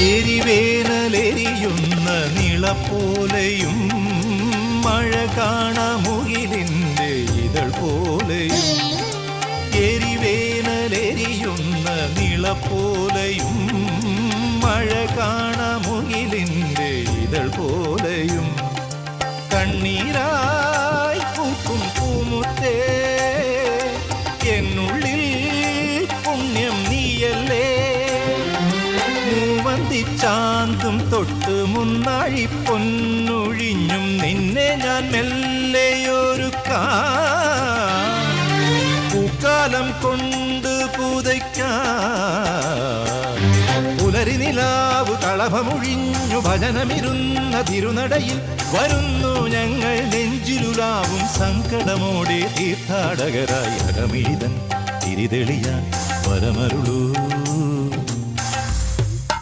എരിവേനലെരിയുന്ന നിളപ്പോലെയും മഴ കാണമുകിലിൻ്റെ ഇതൾ പോലെയും എരിവേനലെരിയുന്ന നിളപ്പോലെയും മഴ കാണമുകിലിൻ്റെ ഇതൾ പോലെയും കണ്ണീരായി പൂക്കും പൂമുത്തേ എന്നുള്ളിൽ പുണ്യം നീയല്ലേ മൂവന്തിച്ചാന്തും തൊട്ട് മുന്നാഴി പൊന്നൊഴിഞ്ഞും നിന്നെ ഞാൻ മെല്ലെയൊരുക്കാം പൂക്കാലം കൊണ്ട് പുതയ്ക്കാം പുലരി നിലാവ് കളഭമൊഴിഞ്ഞു ഭജനമിരുന്ന തിരുനടയിൽ വരുന്നു ഞങ്ങൾ നെഞ്ചിലുലാവും സങ്കടമോടെ തീർത്ഥാടകരായി അകമീതൻ തിരിതെളിയാൻ വരമരുളൂ.